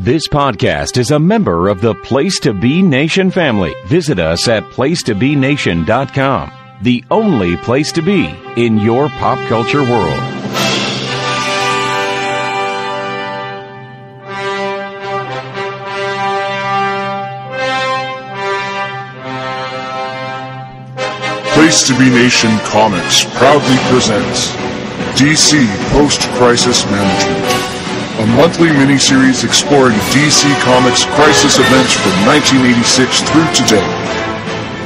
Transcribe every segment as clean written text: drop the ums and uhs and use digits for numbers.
This podcast is a member of the Place to Be Nation family. Visit us at placetobenation.com, the only place to be in your pop culture world. Place to Be Nation Comics proudly presents DC Post-Crisis Management, a monthly miniseries exploring DC Comics crisis events from 1986 through today.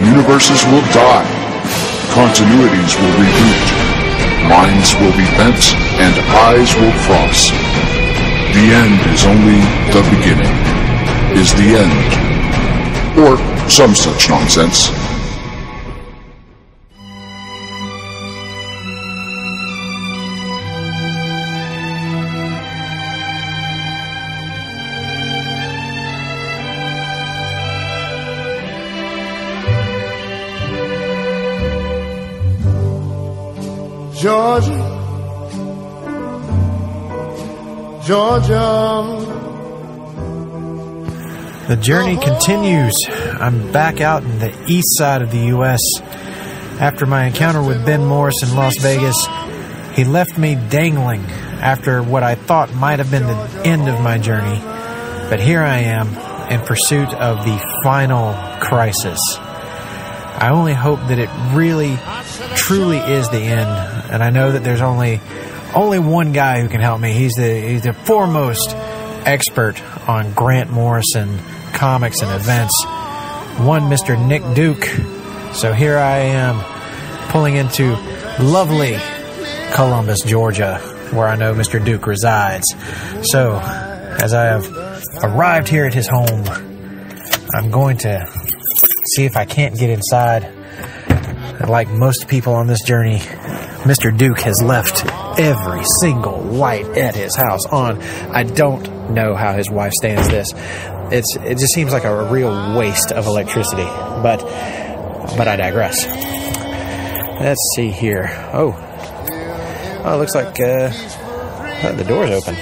Universes will die, continuities will reboot, minds will be bent, and eyes will cross. The end is only the beginning. Is the end. Or some such nonsense. Georgia, Georgia. The journey continues. I'm back out in the east side of the U.S. After my encounter with Ben Morrison in Las Vegas, he left me dangling after what I thought might have been the end of my journey. But here I am in pursuit of the final crisis. I only hope that it really, truly is the end. And I know that there's only one guy who can help me. He's the foremost expert on Grant Morrison comics and events, one Mr. Nick Duke. So here I am, pulling into lovely Columbus, Georgia, where I know Mr. Duke resides. So, as I have arrived here at his home, I'm going to see if I can't get inside. Like most people on this journey, Mr. Duke has left every single light at his house on. I don't know how his wife stands this. It just seems like a real waste of electricity. But I digress. Let's see here. Oh, it looks like the door's open.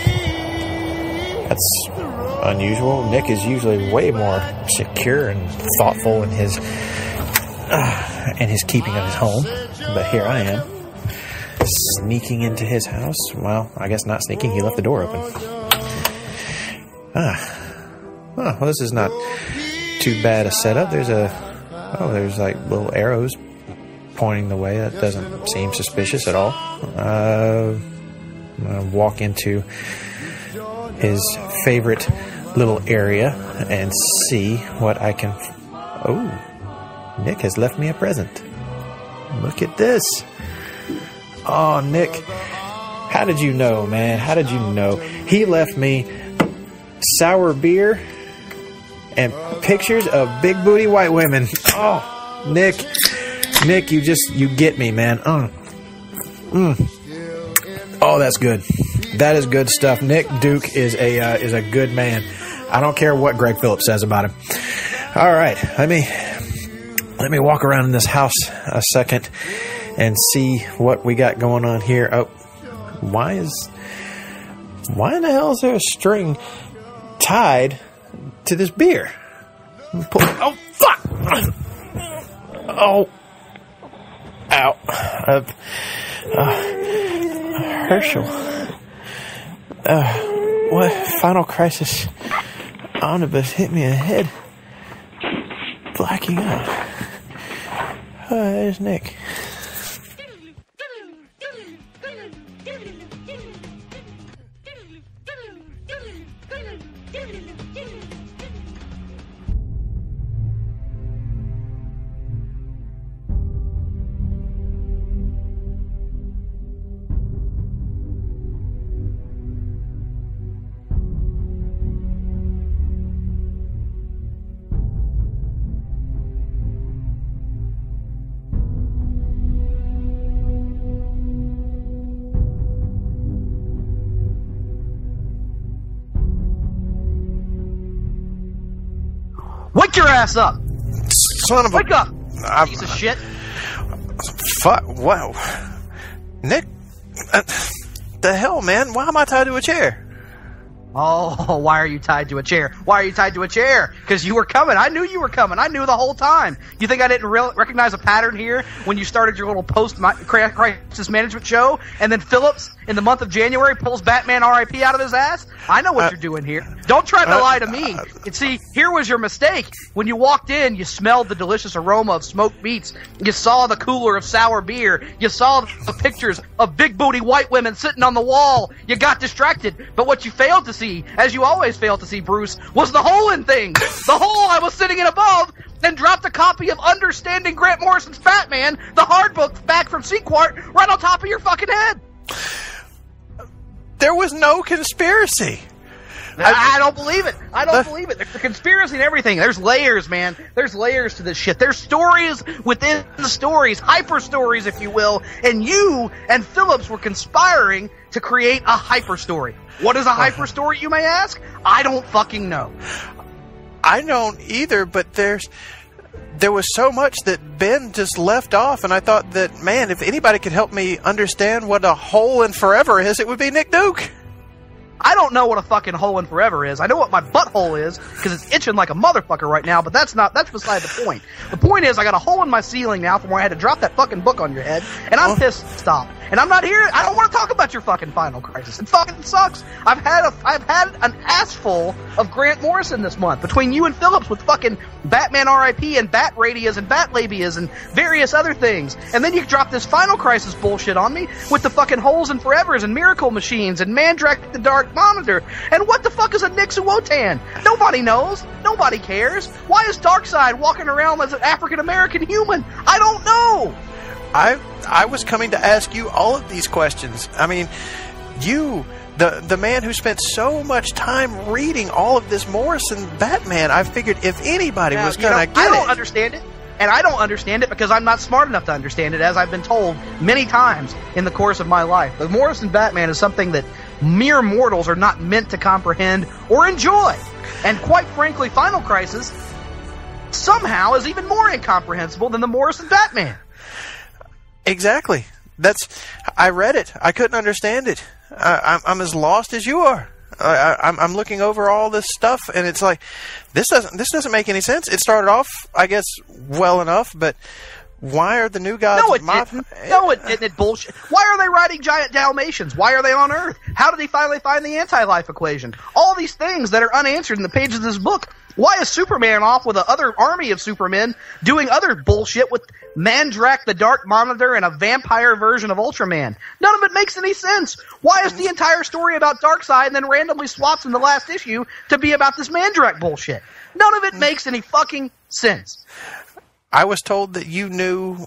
That's unusual. Nick is usually way more secure and thoughtful in his keeping of his home. But here I am, sneaking into his house. Well, I guess not sneaking. He left the door open. Well, this is not too bad a setup. There's like little arrows pointing the way. That doesn't seem suspicious at all. I'm gonna walk into his favorite little area and see what I can. Oh, Nick has left me a present. Look at this. Oh, Nick, how did you know, man? How did you know? He left me sour beer and pictures of big booty white women. Oh, Nick, you get me, man. Oh, that's good. That is good stuff. Nick Duke is a good man. I don't care what Greg Phillips says about him. All right, let me walk around in this house a second and see what we got going on here. Oh, why in the hell is there a string tied to this beer? Oh, fuck! Oh, ow! Herschel. What final crisis omnibus hit me in the head? Blacking out. There's Nick. Wake your ass up! Son of a... Wake up! Piece of shit! Fuck, wow. Nick, the hell, man? Why am I tied to a chair? Oh, why are you tied to a chair? Why are you tied to a chair? Because you were coming. I knew you were coming. I knew the whole time. You think I didn't recognize a pattern here when you started your little post-crisis management show, and then Phillips, in the month of January, pulls Batman R.I.P. out of his ass? I know what you're doing here. Don't try to lie to me. And see, here was your mistake. When you walked in, you smelled the delicious aroma of smoked meats. You saw the cooler of sour beer. You saw the pictures of big booty white women sitting on the wall. You got distracted. But what you failed to see, as you always fail to see, Bruce, was the hole in things. The hole I was sitting in above, and dropped a copy of Understanding Grant Morrison's Batman, the hard book, back from Sequart, right on top of your fucking head. There was no conspiracy. I don't believe it. I don't believe it. There's a conspiracy and everything. There's layers, man. There's layers to this shit. There's stories within the stories, hyper stories, if you will. And you and Phillips were conspiring to create a hyper story. What is a hyper story, you may ask? I don't fucking know. I don't either, but there was so much that Ben just left off, and I thought that, man, if anybody could help me understand what a hole in forever is, it would be Nick Duke. I don't know what a fucking hole in forever is. I know what my butthole is, because it's itching like a motherfucker right now, but that's beside the point. The point is, I got a hole in my ceiling now from where I had to drop that fucking book on your head, and I'm pissed off. And I'm not here, I don't want to talk about your fucking Final Crisis. It fucking sucks. I've had an ass full of Grant Morrison this month, between you and Phillips with fucking Batman R.I.P. and Bat Radias and Bat Labias and various other things. And then you drop this Final Crisis bullshit on me with the fucking holes in forevers and miracle machines and Mandrake the Dark Monitor. And what the fuck is a Nixuotan? Nobody knows. Nobody cares. Why is Darkseid walking around as an African-American human? I don't know. I was coming to ask you all of these questions. I mean, you, the man who spent so much time reading all of this Morrison Batman, I figured if anybody was going to get it. I don't understand it. And I don't understand it because I'm not smart enough to understand it, as I've been told many times in the course of my life. The Morrison Batman is something that mere mortals are not meant to comprehend or enjoy. And quite frankly, Final Crisis somehow is even more incomprehensible than the Morrison Batman. Exactly. I read it. I couldn't understand it. I'm as lost as you are. I'm looking over all this stuff, and it's like, this doesn't make any sense. It started off, I guess, well enough, but why are the new gods? No, it didn't. No, it didn't. Bullshit. Why are they riding giant Dalmatians? Why are they on Earth? How did he finally find the anti-life equation? All these things that are unanswered in the pages of this book. Why is Superman off with another army of Supermen doing other bullshit with Mandrake the Dark Monitor and a vampire version of Ultraman? None of it makes any sense. Why is the entire story about Darkseid and then randomly swaps in the last issue to be about this Mandrake bullshit? None of it makes any fucking sense. I was told that you knew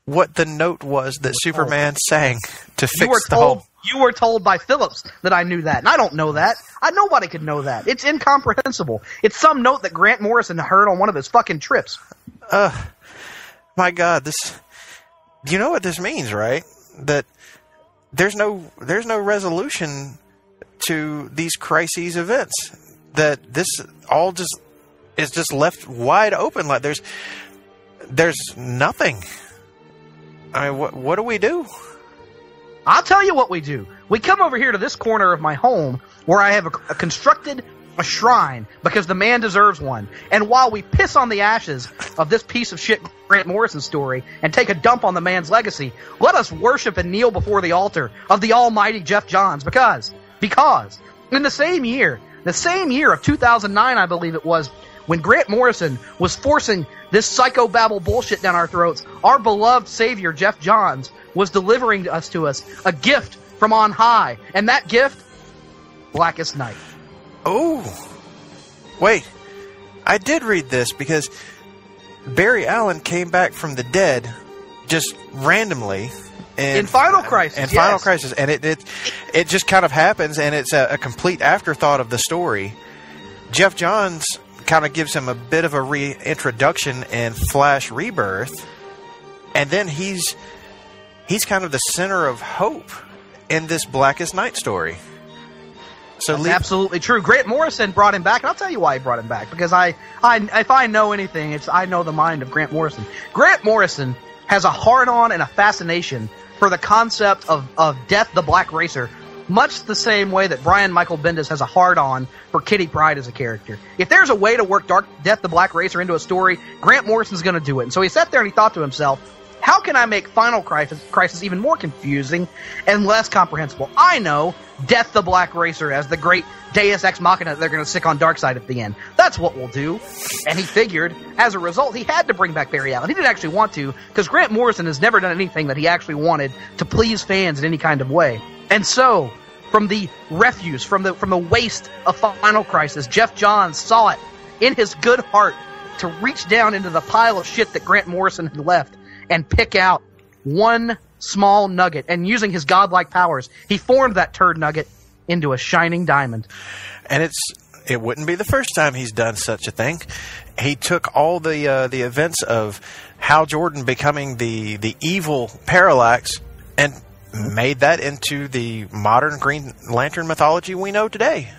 what the note was that Superman sang to fix the hole. You were told by Phillips that I knew that, and I don't know that. Nobody could know that. It's incomprehensible. It's some note that Grant Morrison heard on one of his fucking trips. My God, you know what this means, right? That there's no resolution to these crises events. That this all just is just left wide open. Like there's nothing. I mean, what do we do? I'll tell you what we do. We come over here to this corner of my home where I have constructed a shrine because the man deserves one. And while we piss on the ashes of this piece of shit Grant Morrison story and take a dump on the man's legacy, let us worship and kneel before the altar of the almighty Jeff Johns because in the same year of 2009, I believe it was, when Grant Morrison was forcing this psychobabble bullshit down our throats, our beloved savior, Jeff Johns, was delivering to us a gift from on high. And that gift, Blackest Night. Oh, wait. I did read this because Barry Allen came back from the dead just randomly. In Final Crisis, Final Crisis. And it just kind of happens, and it's a complete afterthought of the story. Jeff Johns kind of gives him a bit of a reintroduction in Flash Rebirth, and then he's kind of the center of hope in this Blackest Night story. So that's absolutely true. Grant Morrison brought him back, and I'll tell you why he brought him back. Because if I know anything, I know the mind of Grant Morrison. Grant Morrison has a hard-on and a fascination for the concept of Death the Black Racer much the same way that Brian Michael Bendis has a hard-on for Kitty Pryde as a character. If there's a way to work Death the Black Racer into a story, Grant Morrison's going to do it. And so he sat there and he thought to himself, how can I make Final Crisis even more confusing and less comprehensible? I know Death the Black Racer as the great Deus Ex Machina that they're going to stick on Darkseid at the end. That's what we'll do. And he figured, as a result, he had to bring back Barry Allen. He didn't actually want to, because Grant Morrison has never done anything that he actually wanted to please fans in any kind of way. And so, from the refuse, from the waste of Final Crisis, Jeff Johns saw it in his good heart to reach down into the pile of shit that Grant Morrison had left and pick out one small nugget. And using his godlike powers, he formed that turd nugget into a shining diamond. And it wouldn't be the first time he's done such a thing. He took all the events of Hal Jordan becoming the evil Parallax and made that into the modern Green Lantern mythology we know today.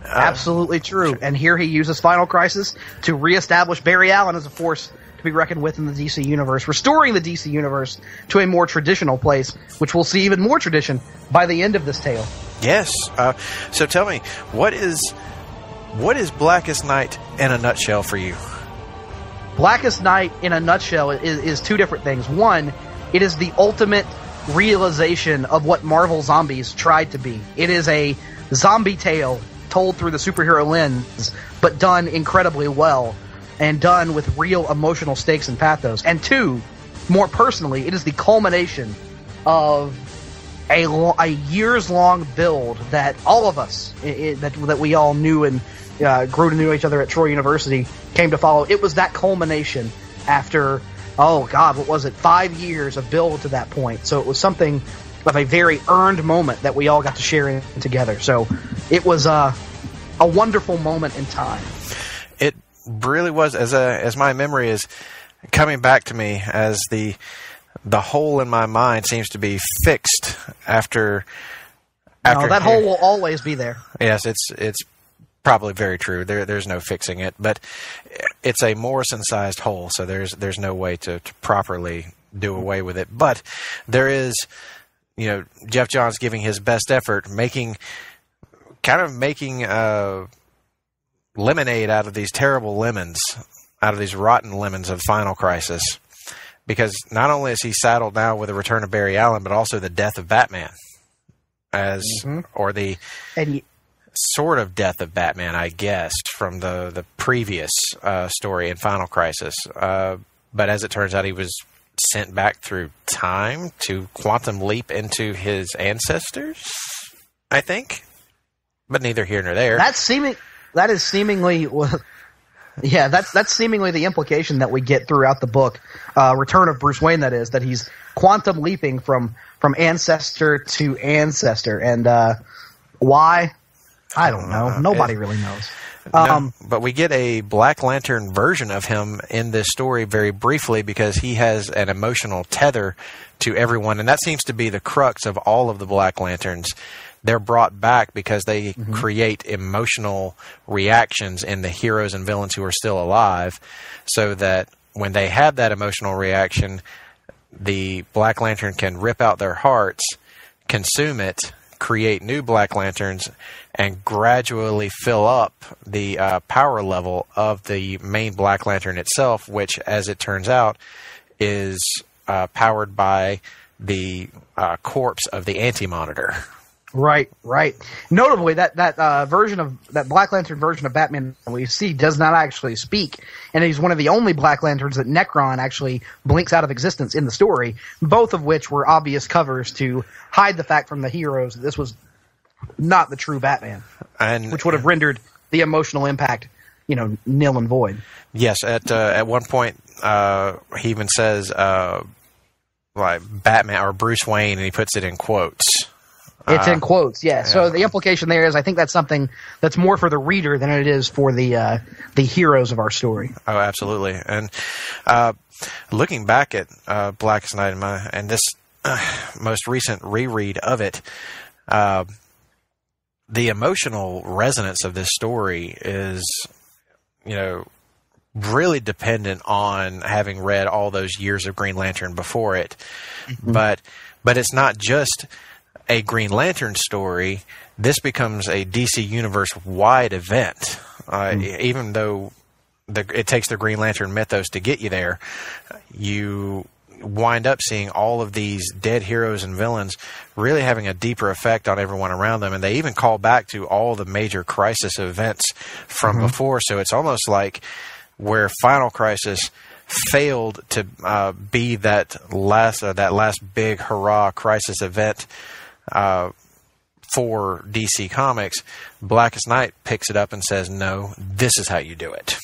Absolutely true. And here he uses Final Crisis to reestablish Barry Allen as a force to be reckoned with in the DC Universe, restoring the DC Universe to a more traditional place, which we'll see even more tradition by the end of this tale. Yes. So tell me, what is Blackest Night in a nutshell for you? Blackest Night in a nutshell is two different things. One, it is the ultimate realization of what Marvel Zombies tried to be. It is a zombie tale told through the superhero lens, but done incredibly well, and done with real emotional stakes and pathos. And two, more personally, it is the culmination of a years-long build that all of us, that we all knew and grew to know each other at Troy University, came to follow. It was that culmination after, oh God, what was it, 5 years of build to that point. So it was something of a very earned moment that we all got to share in together. So it was a wonderful moment in time. It really was, as my memory is coming back to me, as the hole in my mind seems to be fixed after no, that hole will always be there. Yes, it's probably very true. There's no fixing it, but it's a Morrison-sized hole, so there's no way to properly do away with it. But there is, Jeff Johns giving his best effort, making lemonade out of these terrible lemons, out of these rotten lemons of Final Crisis. Because not only is he saddled now with the return of Barry Allen, but also the death of Batman, or the sort of death of Batman, I guessed, from the previous story in Final Crisis. But as it turns out, he was sent back through time to quantum leap into his ancestors, I think. But neither here nor there. That's seemingly the implication that we get throughout the book. Return of Bruce Wayne, that is, that he's quantum leaping from ancestor to ancestor. And why? I don't know. Nobody really knows. No, but we get a Black Lantern version of him in this story very briefly, because he has an emotional tether to everyone. And that seems to be the crux of all of the Black Lanterns. They're brought back because they create emotional reactions in the heroes and villains who are still alive, so that when they have that emotional reaction, the Black Lantern can rip out their hearts, consume it, create new Black Lanterns, and gradually fill up the power level of the main Black Lantern itself, which, as it turns out, is powered by the corpse of the Anti-Monitor. Right. Notably, that Black Lantern version of Batman we see does not actually speak, and he's one of the only Black Lanterns that Necron actually blinks out of existence in the story. Both of which were obvious covers to hide the fact from the heroes that this was not the true Batman, which would have rendered the emotional impact, nil and void. Yes, at one point he even says like Batman or Bruce Wayne, and he puts it in quotes. It's in quotes, yeah. So the implication there is, I think that's something that's more for the reader than it is for the heroes of our story. Oh, absolutely. And looking back at Blackest Night and this most recent reread of it, the emotional resonance of this story is, really dependent on having read all those years of Green Lantern before it. Mm-hmm. But it's not just a Green Lantern story, this becomes a DC Universe-wide event. Even though it takes the Green Lantern mythos to get you there, you wind up seeing all of these dead heroes and villains really having a deeper effect on everyone around them. And they even call back to all the major Crisis events from before. So it's almost like where Final Crisis failed to be that last big hurrah Crisis event for DC Comics, Blackest Night picks it up and says, no, this is how you do it.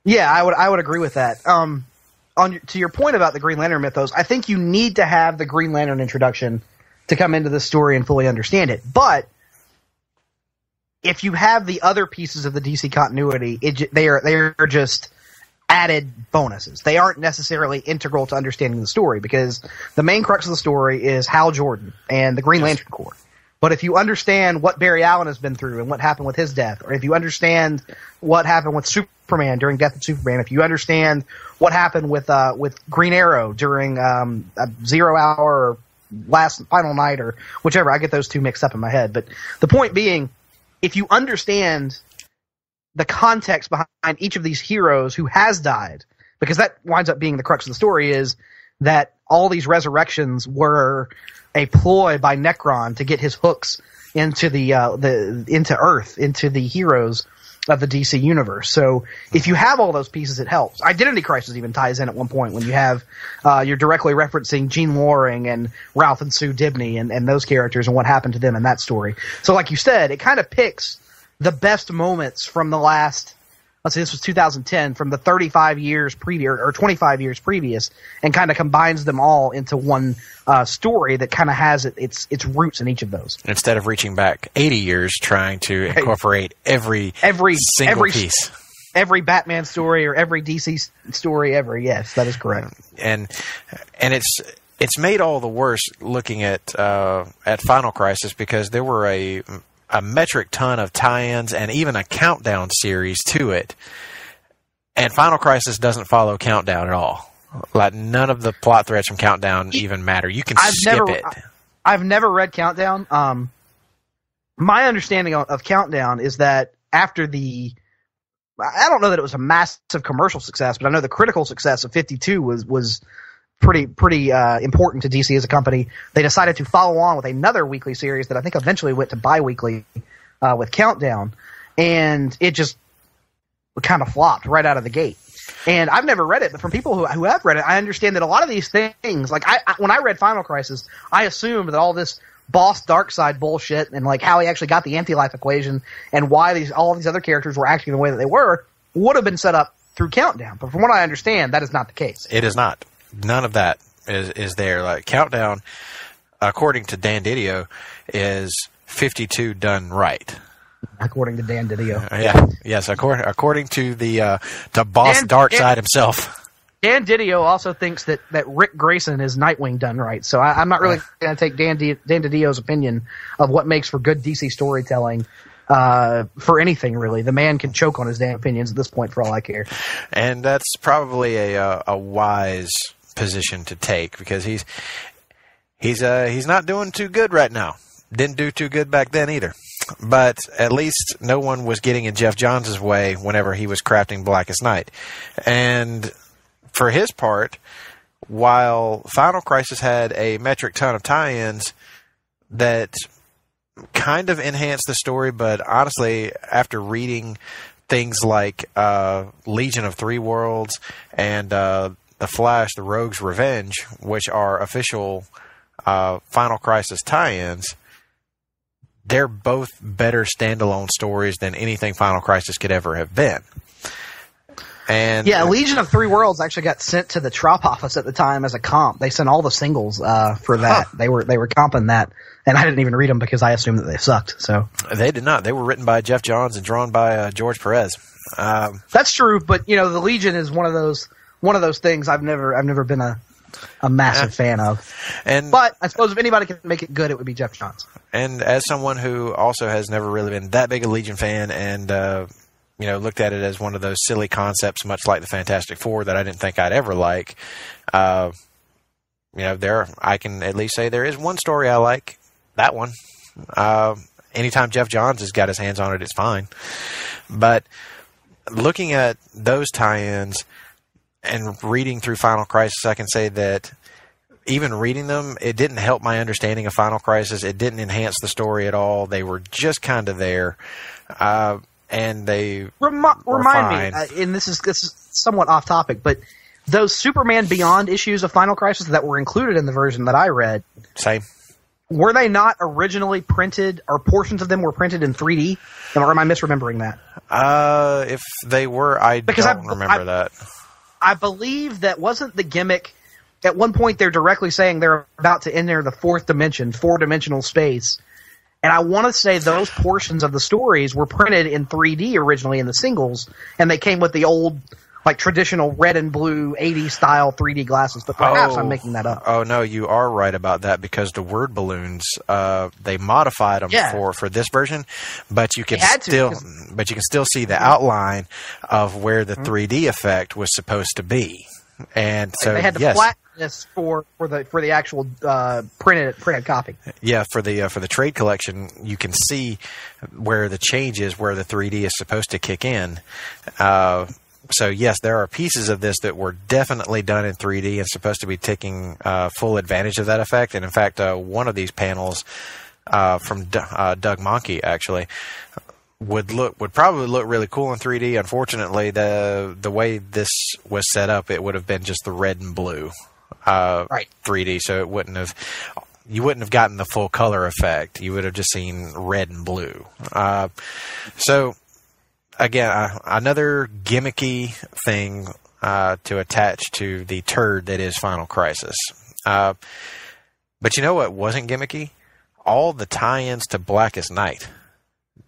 Yeah, I would agree with that. To your point about the Green Lantern mythos, I think you need to have the Green Lantern introduction to come into the story and fully understand it. But if you have the other pieces of the DC continuity, they are just added bonuses. They aren't necessarily integral to understanding the story, because the main crux of the story is Hal Jordan and the Green Lantern Corps. But if you understand what Barry Allen has been through and what happened with his death, or if you understand what happened with Superman during Death of Superman, if you understand what happened with Green Arrow during a 0 Hour or Final Night or whichever, I get those two mixed up in my head. But the point being, if you understand the context behind each of these heroes who has died, because that winds up being the crux of the story, is that all these resurrections were a ploy by Necron to get his hooks into into Earth, into the heroes of the DC universe. So if you have all those pieces, it helps. Identity Crisis even ties in at one point when you have you're directly referencing Gene Loring and Ralph and Sue Dibney and those characters and what happened to them in that story. So like you said, it kind of picks the best moments from the last, let's say this was 2010, from the 35 years previous or 25 years previous, and kind of combines them all into one story that kind of has its roots in each of those. Instead of reaching back 80 years trying to incorporate every single piece. Every Batman story or every DC story ever. Yes, that is correct. And it's made all the worse looking at Final Crisis, because there were a metric ton of tie-ins and even a Countdown series to it. And Final Crisis doesn't follow Countdown at all. Like, none of the plot threads from Countdown even matter. You can skip it. I've never read Countdown. My understanding of Countdown is that after I don't know that it was a massive commercial success, but I know the critical success of 52 was pretty important to DC as a company. They decided to follow on with another weekly series that I think eventually went to bi-weekly with Countdown, and it just kind of flopped right out of the gate. And I've never read it, but from people who have read it, I understand that a lot of these things, like when I read Final Crisis, I assumed that all this Boss Darkseid bullshit and like how he actually got the anti-life equation and why all these other characters were acting the way that they were would have been set up through Countdown. But from what I understand, that is not the case. It is not. None of that is there. Like, Countdown, according to Dan Didio, is 52 done right. According to Dan Didio. Yes. According to the boss Darkseid himself. Dan Didio also thinks that Rick Grayson is Nightwing done right. So I'm not really going to take Dan Didio's opinion of what makes for good DC storytelling for anything, really. The man can choke on his damn opinions at this point, for all I care. And that's probably a wise position to take, because he's not doing too good right now. Didn't do too good back then either. But at least no one was getting in Jeff Johns' way whenever he was crafting Blackest Night. And for his part, while Final Crisis had a metric ton of tie-ins that kind of enhanced the story, but honestly, after reading things like Legion of Three Worlds and The Flash, The Rogue's Revenge, which are official Final Crisis tie-ins, they're both better standalone stories than anything Final Crisis could ever have been. And yeah, Legion of Three Worlds actually got sent to the Trop office at the time as a comp. They sent all the singles for that. They were comping that, and I didn't even read them because I assumed that they sucked. So they did not. They were written by Jeff Johns and drawn by George Perez. That's true, but the Legion is one of those things I've never been a massive fan of. But I suppose if anybody can make it good, it would be Jeff Johns. And as someone who also has never really been that big a Legion fan, and looked at it as one of those silly concepts, much like the Fantastic Four, that I didn't think I'd ever like. I can at least say there is one story I like, that one. Anytime Jeff Johns has got his hands on it, it's fine. But looking at those tie-ins and reading through Final Crisis, I can say that even reading them, it didn't help my understanding of Final Crisis. It didn't enhance the story at all. They were just kind of there. And they remind me, and this is somewhat off topic, but those Superman Beyond issues of Final Crisis that were included in the version that I read, same. Were they not originally printed, or portions of them were printed in 3D? Or am I misremembering that? If they were, I don't remember that. I believe that wasn't the gimmick. At one point, they're directly saying they're about to enter the fourth dimension, four-dimensional space. And I want to say those portions of the stories were printed in 3D originally in the singles, and they came with the old, like, traditional red and blue 80s style 3D glasses. But perhaps I'm making that up. Oh, no, you are right about that, because the word balloons, they modified them for this version, but you can still see the outline of where the 3D effect was supposed to be. And so they had to flatten this for the actual printed copy. Yeah, for the trade collection, you can see where the change is, where the 3D is supposed to kick in. So yes, there are pieces of this that were definitely done in 3D and supposed to be taking full advantage of that effect. And in fact, one of these panels from Doug Monkey actually would probably look really cool in 3D. Unfortunately, the way this was set up, it would have been just the red and blue 3D, so you wouldn't have gotten the full color effect. You would have just seen red and blue. So again, another gimmicky thing to attach to the turd that is Final Crisis. But you know what wasn't gimmicky? All the tie-ins to Blackest Night.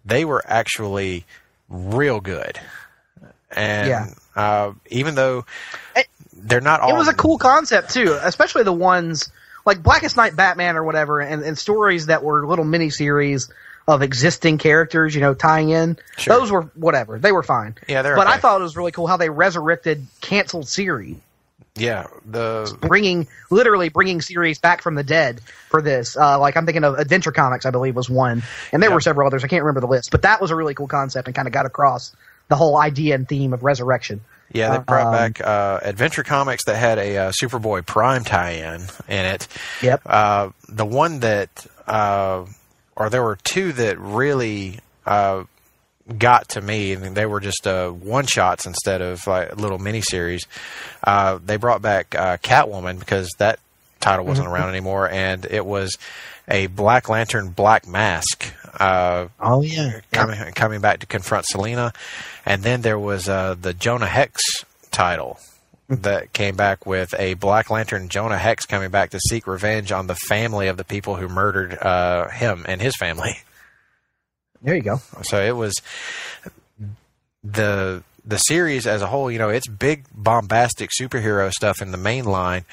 They were actually real good. And even though they're not all... It was a cool concept, too, especially the ones like Blackest Night Batman or whatever, and stories that were little mini-series of existing characters, tying in. Sure. Those were whatever. They were fine. Yeah, they're But okay. I thought it was really cool how they resurrected canceled series. Yeah, literally bringing series back from the dead for this. Like I'm thinking of Adventure Comics, I believe was one, and there were several others. I can't remember the list, but that was a really cool concept and kind of got across the whole idea and theme of resurrection. Yeah, they brought back Adventure Comics that had a Superboy Prime tie-in in it. Yep. The one that, or there were two that really got to me, and they were just one-shots instead of like little mini-series. They brought back Catwoman because that title wasn't around anymore, and it was a Black Lantern Black Mask. Coming back to confront Selena. And then there was the Jonah Hex title that came back with a Black Lantern Jonah Hex coming back to seek revenge on the family of the people who murdered him and his family. There you go. So it was the series as a whole, it's big bombastic superhero stuff in the main line,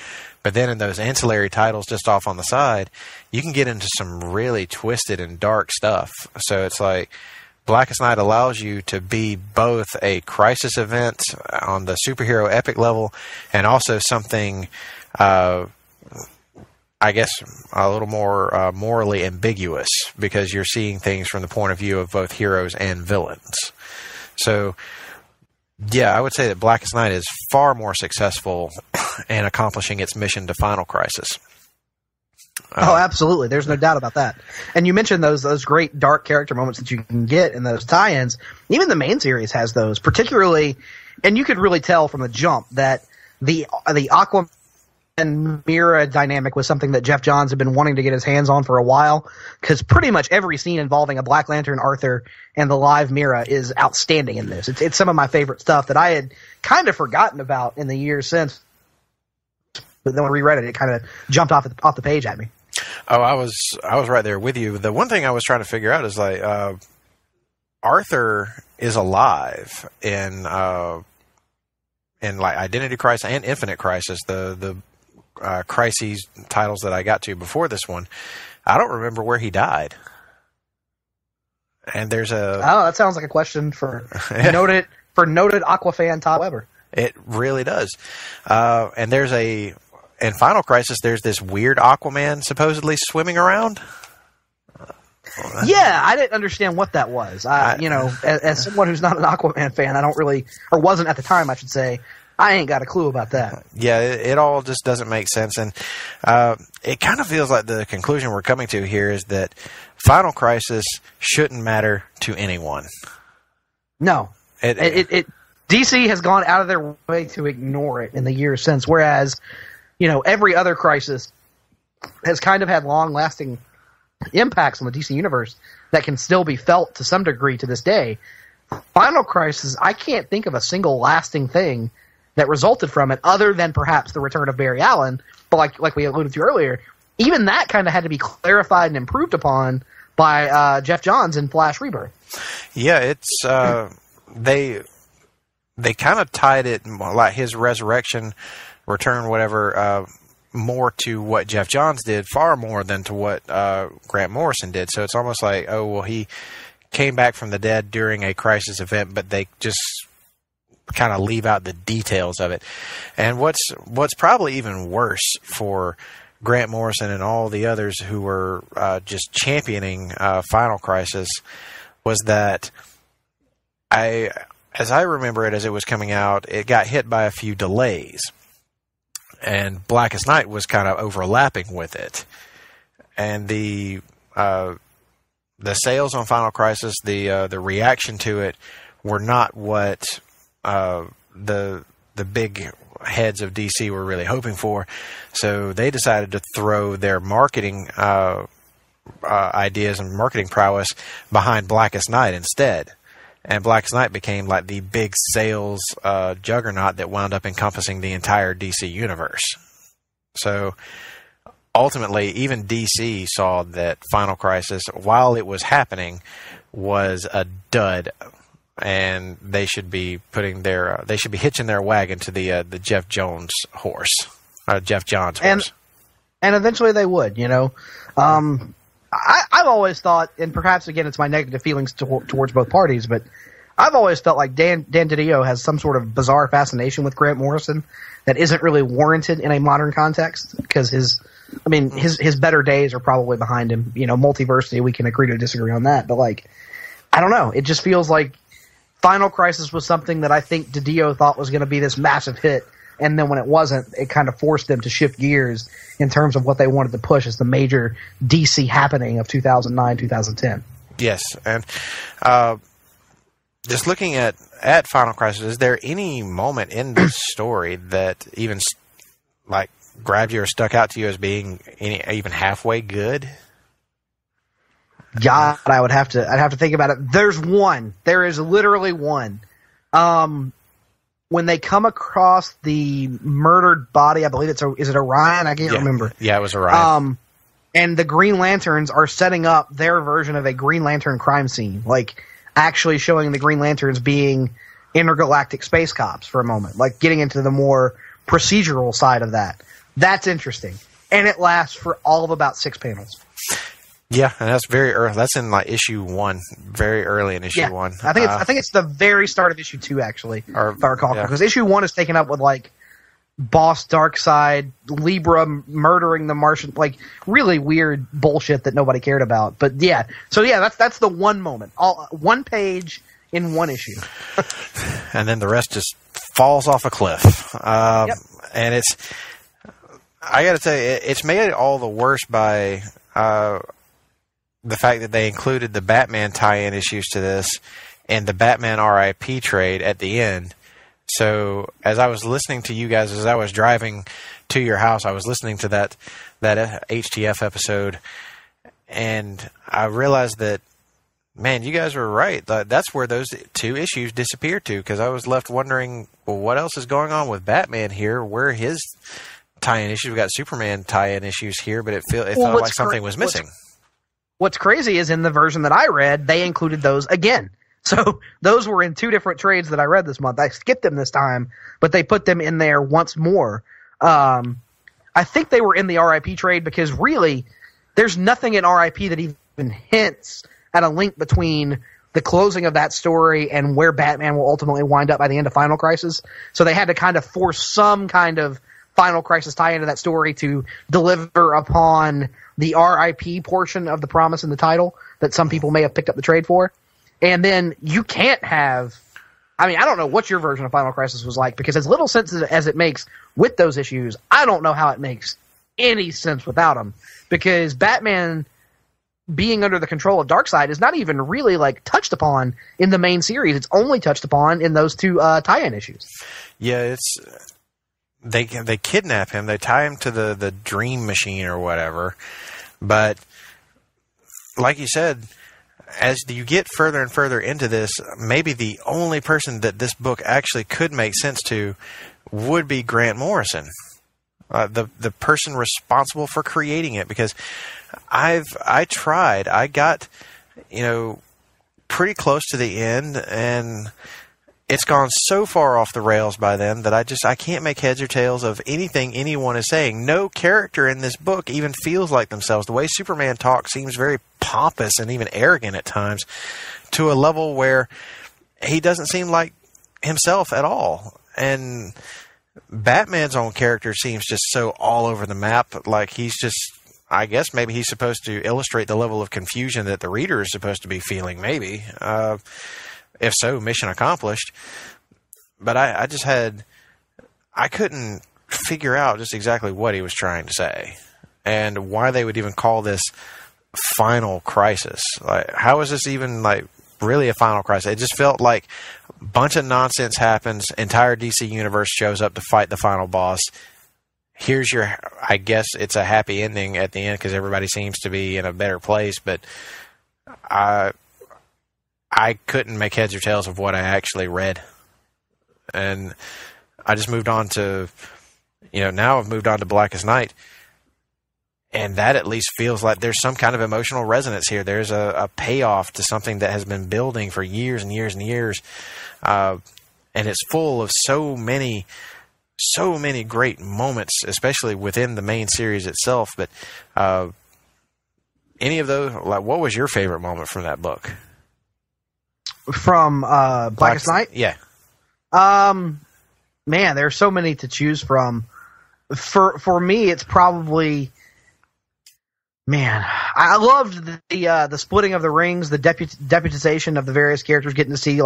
but then in those ancillary titles just off on the side, you can get into some really twisted and dark stuff. So it's like Blackest Night allows you to be both a crisis event on the superhero epic level and also something, I guess, a little more morally ambiguous because you're seeing things from the point of view of both heroes and villains. So, yeah, I would say that Blackest Night is far more successful in accomplishing its mission to Final Crisis. Oh, absolutely. There's no doubt about that. And you mentioned those great dark character moments that you can get in those tie-ins. Even the main series has those, particularly, and you could really tell from the jump that the Aquaman and Mira dynamic was something that Jeff Johns had been wanting to get his hands on for a while, because pretty much every scene involving a Black Lantern, Arthur, and the live Mira is outstanding in this. It's some of my favorite stuff that I had kind of forgotten about in the years since. But then when I reread it, it kind of jumped off the page at me. Oh, I was right there with you. The one thing I was trying to figure out is like Arthur is alive in like Identity Crisis and Infinite Crisis, the crises titles that I got to before this one. I don't remember where he died. And there's that sounds like a question for noted Aquafan Todd Weber. It really does. And in Final Crisis, there's this weird Aquaman supposedly swimming around. Yeah, I didn't understand what that was. As someone who's not an Aquaman fan, I don't really, or wasn't at the time, I should say, I ain't got a clue about that. Yeah, it all just doesn't make sense. And it kind of feels like the conclusion we're coming to here is that Final Crisis shouldn't matter to anyone. No. DC has gone out of their way to ignore it in the years since, whereas, every other crisis has kind of had long-lasting impacts on the DC universe that can still be felt to some degree to this day. Final Crisis, I can't think of a single lasting thing that resulted from it other than perhaps the return of Barry Allen, but like we alluded to earlier, even that kind of had to be clarified and improved upon by Jeff Johns in Flash Rebirth. Yeah, it's they kind of tied it, like his resurrection, return, whatever, more to what Jeff Johns did, far more than to what Grant Morrison did. So it's almost like, oh, well, he came back from the dead during a crisis event, but they just kind of leave out the details of it. And what's probably even worse for Grant Morrison and all the others who were just championing Final Crisis was that as I remember it, as it was coming out, it got hit by a few delays. And Blackest Night was kind of overlapping with it. And the sales on Final Crisis, the reaction to it, were not what the big heads of DC were really hoping for. So they decided to throw their marketing ideas and marketing prowess behind Blackest Night instead. And Blackest Night became like the big sales juggernaut that wound up encompassing the entire DC universe. So ultimately, even DC saw that Final Crisis, while it was happening, was a dud, and they should be hitching their wagon to the Jeff Johns horse. And eventually they would, I've always thought, and perhaps again it's my negative feelings towards both parties, but I've always felt like Dan DiDio has some sort of bizarre fascination with Grant Morrison that isn't really warranted in a modern context, because his better days are probably behind him. Multiversity, we can agree to disagree on that, but I don't know. It just feels like Final Crisis was something that I think DiDio thought was going to be this massive hit, and then when it wasn't, it kind of forced them to shift gears in terms of what they wanted to push as the major DC happening of 2009, 2010. Yes, and just looking at Final Crisis, is there any moment in this story that even grabbed you or stuck out to you as being even halfway good? God, I'd have to think about it. There's one. There is literally one. When they come across the murdered body, I believe is it Orion? I can't remember. Yeah, it was Orion. And the Green Lanterns are setting up their version of a Green Lantern crime scene, actually showing the Green Lanterns being intergalactic space cops for a moment, getting into the more procedural side of that. That's interesting. And it lasts for all of about 6 panels. Yeah, and that's very early. That's in issue 1, very early in issue 1. I think it's the very start of issue 2, actually, if I recall, because issue 1 is taken up with Boss Darkseid, Libra murdering the Martian, really weird bullshit that nobody cared about. But that's the one moment, one page in one issue, and then the rest just falls off a cliff. And I got to tell you, it's made it all the worse by the fact that they included the Batman tie-in issues to this and the Batman RIP trade at the end. So as I was listening to you guys, as I was driving to your house, I was listening to that HTF episode, and I realized that, man, you guys were right. That's where those 2 issues disappeared to, because I was left wondering, well, what else is going on with Batman here? Where are his tie-in issues? We got Superman tie-in issues here, but it felt like something was missing. What's crazy is in the version that I read, they included those again. So those were in 2 different trades that I read this month. I skipped them this time, but they put them in there once more. I think they were in the RIP trade because really there's nothing in RIP that even hints at a link between the closing of that story and where Batman will ultimately wind up by the end of Final Crisis. So they had to kind of force some kind of Final Crisis tie into that story to deliver upon the RIP portion of the promise in the title that some people may have picked up the trade for. And then you can't have... I mean, I don't know what your version of Final Crisis was like, because as little sense as it makes with those issues, I don't know how it makes any sense without them. Because Batman being under the control of Darkseid is not even really like touched upon in the main series. It's only touched upon in those two tie-in issues. Yeah, it's they kidnap him. They tie him to the dream machine or whatever. But like you said, as you get further and further into this, maybe the only person that this book actually could make sense to would be Grant Morrison, the person responsible for creating it. Because I got, pretty close to the end, and it's gone so far off the rails by then that I can't make heads or tails of anything anyone is saying. No character in this book even feels like themselves. The way Superman talks seems very pompous and even arrogant at times, to a level where he doesn't seem like himself at all. And Batman's own character seems just so all over the map, like he's just... I guess maybe he's supposed to illustrate the level of confusion that the reader is supposed to be feeling, maybe. If so, mission accomplished. But I couldn't figure out just exactly what he was trying to say, and why they would even call this Final Crisis. Like, how is this even really a Final Crisis? It just felt like a bunch of nonsense happens. Entire DC universe shows up to fight the final boss. Here's I guess it's a happy ending at the end because everybody seems to be in a better place, but I couldn't make heads or tails of what I actually read. And I just moved on to, now I've moved on to Blackest Night, and that at least feels like there's some kind of emotional resonance here. There's a payoff to something that has been building for years and years and years, and it's full of so many great moments, especially within the main series itself. But any of those, what was your favorite moment from that book? From Blackest Night? Yeah. Man, there's so many to choose from. For me, it's probably... Man, I loved the splitting of the rings, the deputization of the various characters, getting to see,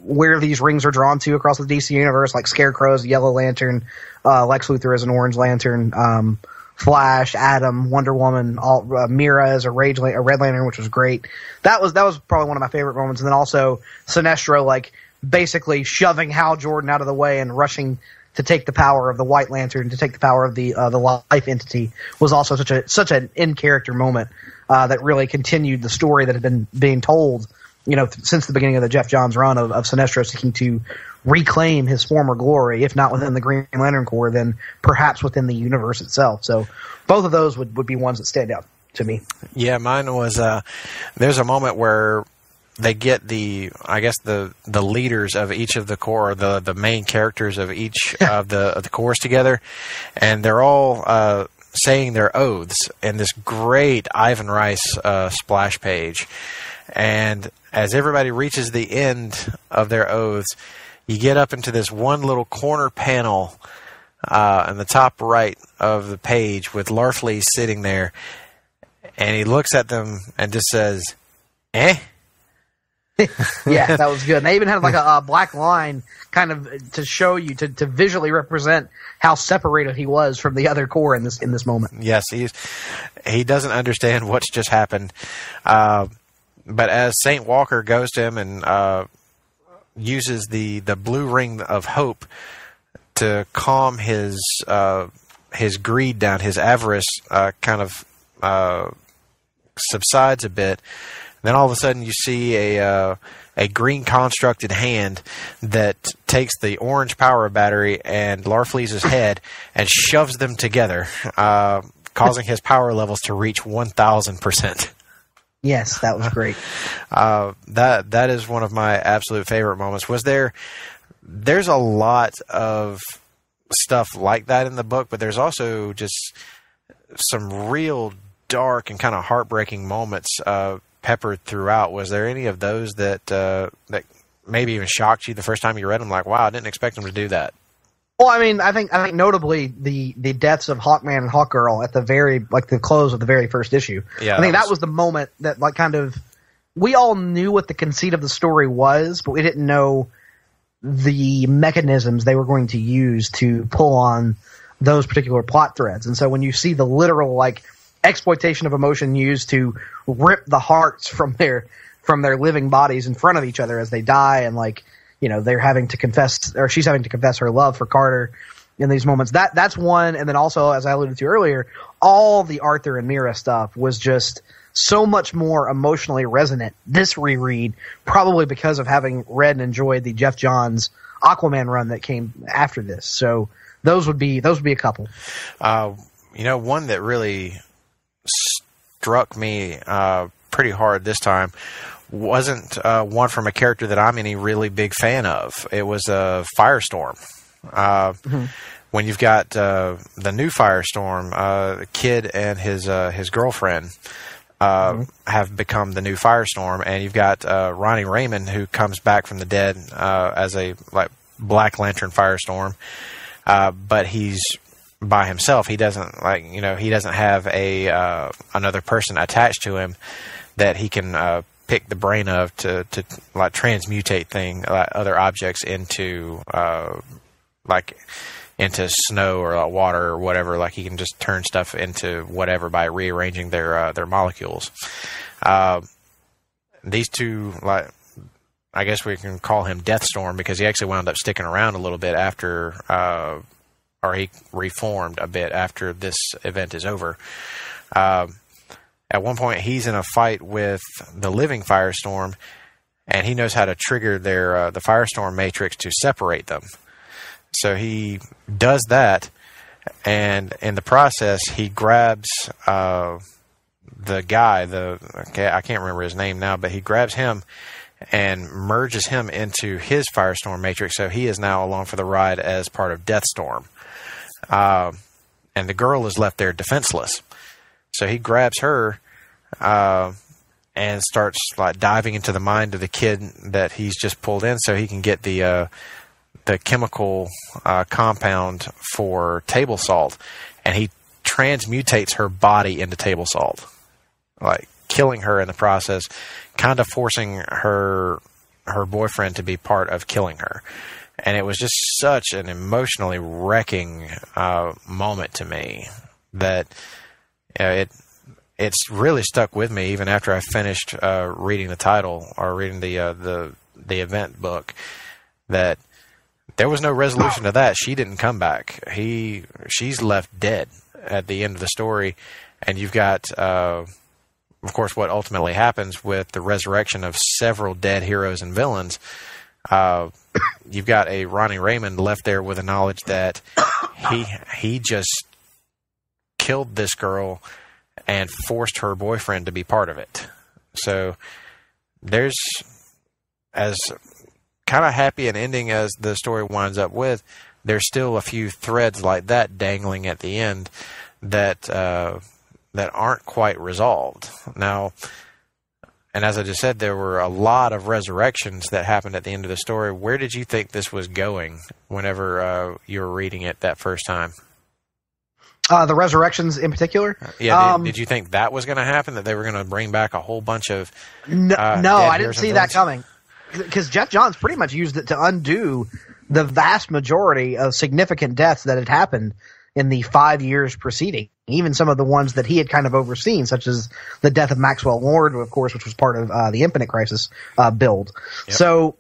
where these rings are drawn to across the DC universe, like Scarecrow's the Yellow Lantern, Lex Luthor as an Orange Lantern, Flash, Atom, Wonder Woman, Mira as a Red Lantern, which was great. That was probably one of my favorite moments. And then also Sinestro, basically shoving Hal Jordan out of the way and rushing to take the power of the White Lantern, to take the power of the Life entity, was also such an in-character moment that really continued the story that had been being told, since the beginning of the Jeff Johns run of Sinestro seeking to reclaim his former glory, if not within the Green Lantern Corps, then perhaps within the universe itself. So both of those would be ones that stand out to me. Yeah, mine was there's a moment where they get the leaders of each of the corps, the main characters of each of the corps together, and they're all saying their oaths in this great Ivan Rice splash page. And as everybody reaches the end of their oaths, you get up into this one little corner panel in the top right of the page with Larfleeze sitting there, and he looks at them and just says, "Eh?" Yeah, that was good. And they even had a black line kind of to show you, to visually represent how separated he was from the other corps in this moment. Yes, he doesn't understand what's just happened. But as Saint Walker goes to him and uses the blue ring of hope to calm his greed down, his avarice kind of subsides a bit. Then all of a sudden you see a green constructed hand that takes the orange power battery and Larfleeze's head and shoves them together, causing his power levels to reach 1,000%. Yes, that was great. That is one of my absolute favorite moments. There's a lot of stuff like that in the book, but there's also just some real dark and kind of heartbreaking moments peppered throughout. Was there any of those that maybe even shocked you the first time you read them? Like, wow, I didn't expect them to do that. Well, I mean, I think notably the deaths of Hawkman and Hawkgirl at the close of the very first issue. Yeah, I think that was the moment that we all knew what the conceit of the story was, but we didn't know the mechanisms they were going to use to pull on those particular plot threads. And so when you see the literal exploitation of emotion used to rip the hearts from their living bodies in front of each other as they die, and they're having to confess, or she's having to confess her love for Carter in these moments. That's one. And then also, as I alluded to earlier, all the Arthur and Mira stuff was just so much more emotionally resonant this reread, probably because of having read and enjoyed the Jeff Johns Aquaman run that came after this. So those would be a couple. One that really struck me pretty hard this time wasn't one from a character that I'm any really big fan of. It was Firestorm. When you've got the new Firestorm, the kid and his girlfriend have become the new Firestorm, and you've got Ronnie Raymond, who comes back from the dead as a Black Lantern Firestorm, but he's by himself. He doesn't he doesn't have another person attached to him that he can pick the brain of to transmutate other objects into into snow or water or whatever. He can just turn stuff into whatever by rearranging their molecules. These two, I guess we can call him Deathstorm, because he actually wound up sticking around a little bit after, or he reformed a bit after this event is over. At one point, he's in a fight with the living Firestorm, and he knows how to trigger the Firestorm matrix to separate them. So he does that, and in the process, he grabs the guy. I can't remember his name now, but he grabs him and merges him into his Firestorm matrix. So he is now along for the ride as part of Deathstorm, and the girl is left there defenseless. So he grabs her and starts diving into the mind of the kid that he's just pulled in, so he can get the chemical compound for table salt, and he transmutates her body into table salt, killing her in the process, kind of forcing her boyfriend to be part of killing her. And it was just such an emotionally wrecking moment to me that it's really stuck with me even after I finished reading the title or reading the event book, that there was no resolution to that. She didn't come back. She's left dead at the end of the story, and you've got, of course, what ultimately happens with the resurrection of several dead heroes and villains. You've got a Ronnie Raymond left there with the knowledge that he just killed this girl and forced her boyfriend to be part of it. So there's, as kind of happy an ending as the story winds up with, there's still a few threads like that dangling at the end that aren't quite resolved. Now, and as I just said, there were a lot of resurrections that happened at the end of the story. Where did you think this was going whenever you were reading it that first time? The resurrections in particular? Yeah, did you think that was going to happen, that they were going to bring back a whole bunch of No, I didn't see that coming. Because Jeff Johns pretty much used it to undo the vast majority of significant deaths that had happened in the 5 years preceding. Even some of the ones that he had kind of overseen, such as the death of Maxwell Lord, of course, which was part of the Infinite Crisis build. Yep. So,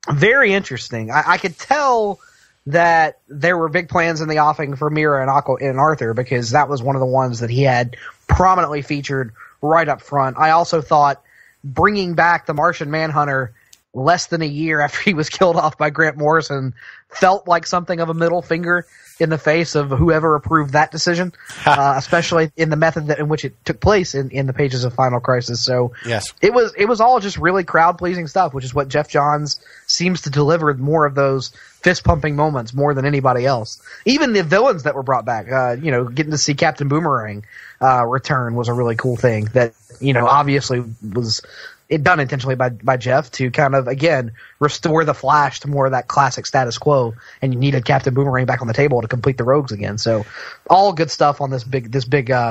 very interesting. I could tell that there were big plans in the offing for Mira and Arthur, because that was one of the ones that he had prominently featured right up front. I also thought bringing back the Martian Manhunter less than a year after he was killed off by Grant Morrison felt like something of a middle finger in the face of whoever approved that decision, especially in the method in which it took place in the pages of Final Crisis. So yes, it was all just really crowd pleasing stuff, which is what Jeff Johns seems to deliver more of those fist pumping moments more than anybody else. Even the villains that were brought back, getting to see Captain Boomerang return was a really cool thing that, obviously was done intentionally by Jeff to kind of, again, restore the Flash to more of that classic status quo, and you needed Captain Boomerang back on the table to complete the Rogues again. So all good stuff on this big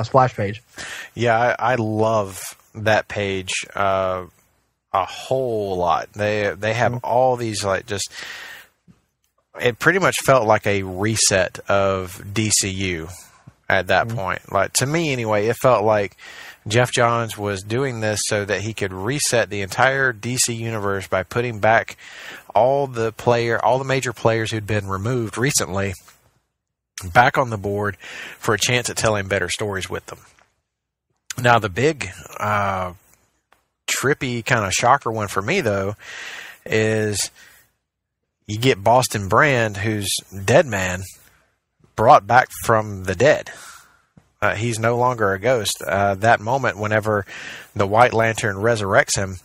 splash page. Yeah, I love that page a whole lot. They have all these, like, just, it pretty much felt like a reset of DCU at that point. Like, to me anyway, it felt like Jeff Johns was doing this so that he could reset the entire DC universe by putting back all the major players who'd been removed recently back on the board for a chance at telling better stories with them. Now, the big trippy kind of shocker one for me, though, is you get Boston Brand, who's Dead Man, brought back from the dead. He's no longer a ghost. That moment, whenever the White Lantern resurrects him,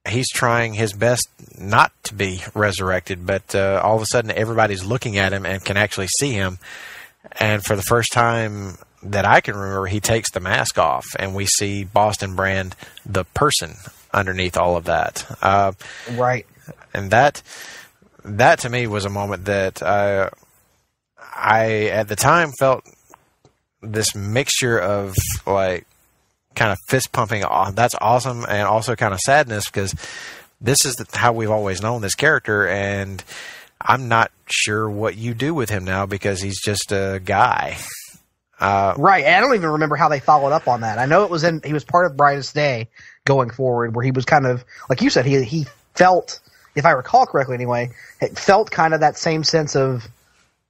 he's trying his best not to be resurrected, but all of a sudden everybody's looking at him and can actually see him. And for the first time that I can remember, he takes the mask off, and we see Boston Brand, the person underneath all of that. Right. And that to me was a moment that I at the time felt this mixture of, like, kind of fist pumping. That's awesome, and also kind of sadness, because this is how we've always known this character, and I'm not sure what you do with him now because he's just a guy. Right. And I don't even remember how they followed up on that. I know he was part of Brightest Day going forward, where he was kind of, like you said, he felt, if I recall correctly anyway, it felt kind of that same sense of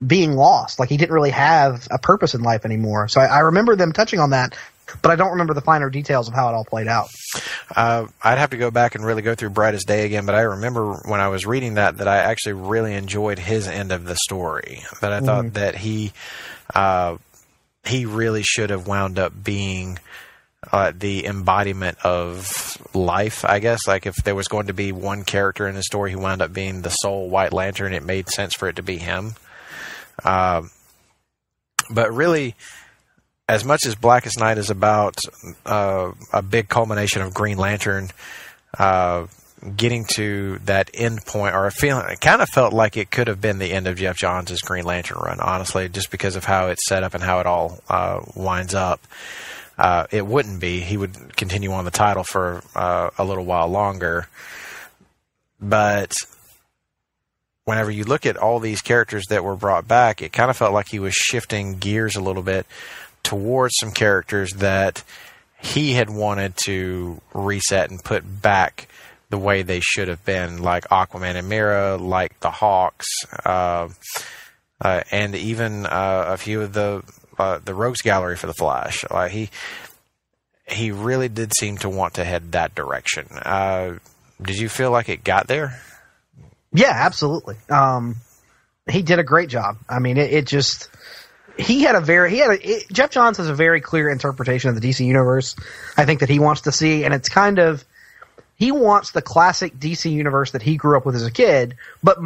being lost. Like he didn't really have a purpose in life anymore. So I remember them touching on that, but I don't remember the finer details of how it all played out. I'd have to go back and really go through Brightest Day again, but I remember when I was reading that I actually really enjoyed his end of the story. That I thought that he really should have wound up being the embodiment of life, I guess. Like, if there was going to be one character in the story who wound up being the sole White Lantern, it made sense for it to be him. But really, as much as Blackest Night is about a big culmination of Green Lantern getting to that end point, or it kind of felt like it could have been the end of Jeff Johns' Green Lantern run, honestly, just because of how it's set up and how it all winds up. It wouldn't be. He would continue on the title for a little while longer. But whenever you look at all these characters that were brought back, it kind of felt like he was shifting gears a little bit towards some characters that he had wanted to reset and put back the way they should have been, like Aquaman and Mera, like the Hawks, and even a few of the Rogues Gallery for the Flash. He really did seem to want to head that direction. Did you feel like it got there? Yeah, absolutely. He did a great job. I mean, Jeff Johns has a very clear interpretation of the DC universe, I think, that he wants to see, and it's kind of, he wants the classic DC universe that he grew up with as a kid, but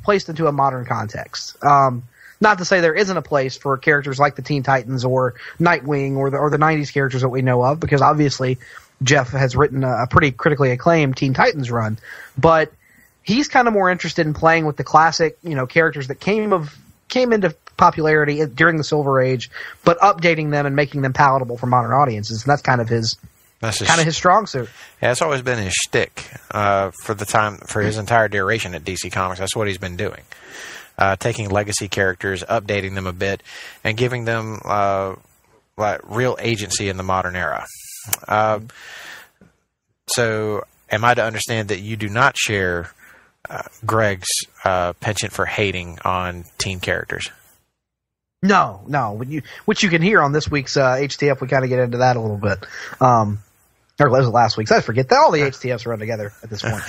placed into a modern context. Not to say there isn't a place for characters like the Teen Titans or Nightwing or the 90s characters that we know of, because obviously Jeff has written a pretty critically acclaimed Teen Titans run, but he's kind of more interested in playing with the classic, characters that came into popularity during the Silver Age, but updating them and making them palatable for modern audiences. And that's kind of his strong suit. Yeah, it's always been his shtick for his entire duration at DC Comics. That's what he's been doing. Taking legacy characters, updating them a bit, and giving them real agency in the modern era. So, am I to understand that you do not share Greg's penchant for hating on teen characters? No. Which you can hear on this week's HTF. We kind of get into that a little bit. Or was it last week's? I forget that all the HTFs run together at this point.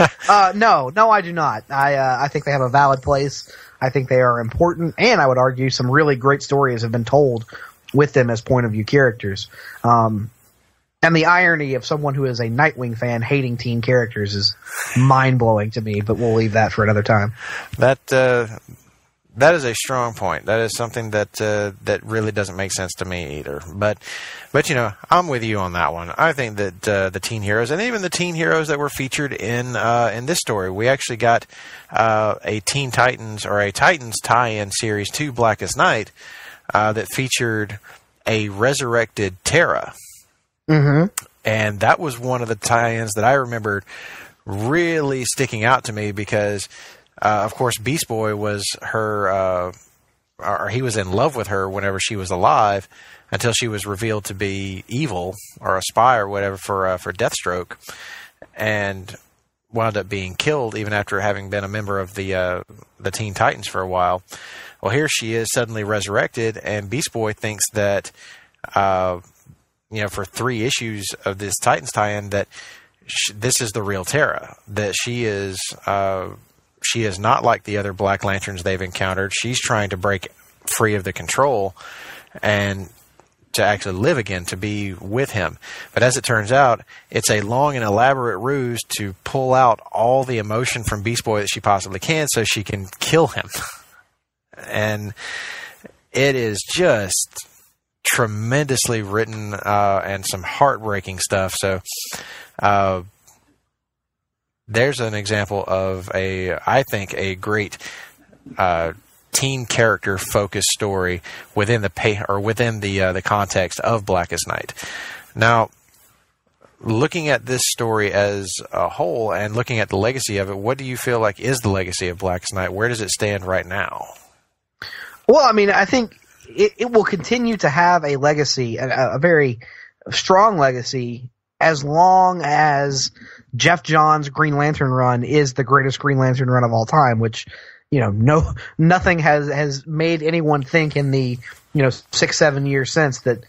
No, I do not. I think they have a valid place. I think they are important, and I would argue some really great stories have been told with them as point of view characters. And the irony of someone who is a Nightwing fan hating teen characters is mind blowing to me. But we'll leave that for another time. That is a strong point. That is something that that really doesn't make sense to me either. But you know, I'm with you on that one. I think that the teen heroes, and even the teen heroes that were featured in this story, we actually got a Teen Titans or a Titans tie-in series to Blackest Night that featured a resurrected Terra. Mm-hmm. And that was one of the tie-ins that I remembered really sticking out to me because. Of course, Beast Boy was her, or he was in love with her whenever she was alive, until she was revealed to be evil or a spy or whatever for Deathstroke, and wound up being killed even after having been a member of the Teen Titans for a while. Well, here she is suddenly resurrected, and Beast Boy thinks that, you know, for 3 issues of this Titans tie-in, that this is the real Terra, that she is. She is not like the other Black Lanterns they've encountered. She's trying to break free of the control and to actually live again, to be with him. But as it turns out, it's a long and elaborate ruse to pull out all the emotion from Beast Boy that she possibly can so she can kill him. And it is just tremendously written and some heartbreaking stuff. So, there's an example of I think, a great teen character focused story within the context of Blackest Night. Now, looking at this story as a whole and looking at the legacy of it, what do you feel like is the legacy of Blackest Night? Where does it stand right now? Well, I mean, I think it will continue to have a legacy, a very strong legacy, as long as Jeff Johns' Green Lantern run is the greatest Green Lantern run of all time, which, you know, nothing has made anyone think in the, 6-7 years since that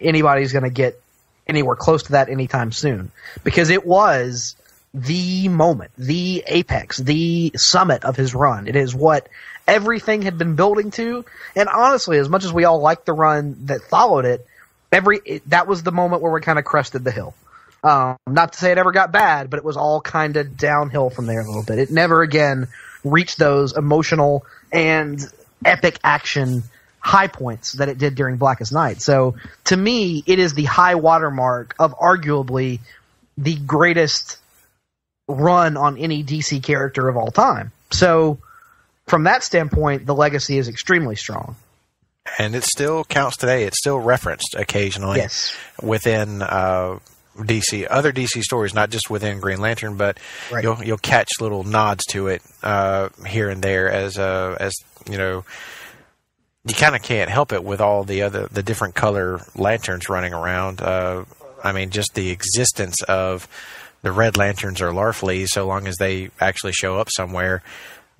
anybody's going to get anywhere close to that anytime soon. Because it was the moment, the apex, the summit of his run. It is what everything had been building to. And honestly, as much as we all liked the run that followed it, that was the moment where we kind of crested the hill. Not to say it ever got bad, but it was all kind of downhill from there a little bit. It never again reached those emotional and epic action high points that it did during Blackest Night. So to me, it is the high watermark of arguably the greatest run on any DC character of all time. So from that standpoint, the legacy is extremely strong. And it still counts today. It's still referenced occasionally within DC, other DC stories, not just within Green Lantern, but right. you'll catch little nods to it here and there as you know, you kind of can't help it with all the different color lanterns running around. I mean, just the existence of the Red Lanterns or Larfleeze, so long as they actually show up somewhere,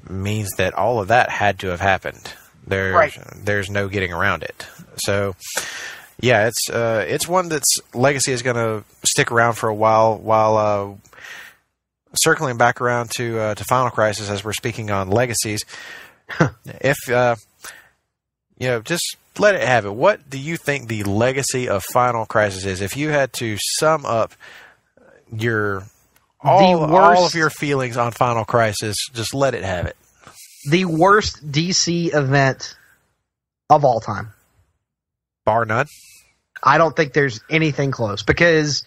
means that all of that had to have happened. There's no getting around it. So, yeah, it's one that's legacy is going to stick around for a while. While circling back around to Final Crisis, as we're speaking on legacies, if just let it have it. What do you think the legacy of Final Crisis is? If you had to sum up all of your feelings on Final Crisis, just let it have it. The worst DC event of all time. Bar none? I don't think there's anything close, because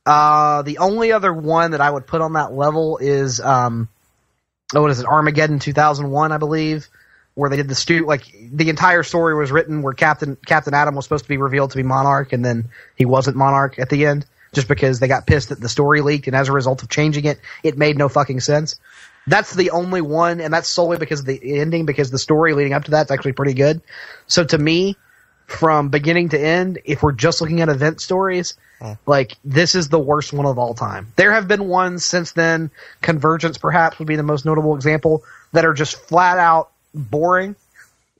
the only other one that I would put on that level is Armageddon 2001, I believe, where they did the entire story was written where Captain Atom was supposed to be revealed to be Monarch, and then he wasn't Monarch at the end, just because they got pissed that the story leaked, and as a result of changing it, it made no fucking sense. That's the only one, and that's solely because of the ending, because the story leading up to that's actually pretty good. So to me, from beginning to end, if we're just looking at event stories, this is the worst one of all time. There have been ones since then. Convergence, perhaps, would be the most notable example, that are just flat out boring,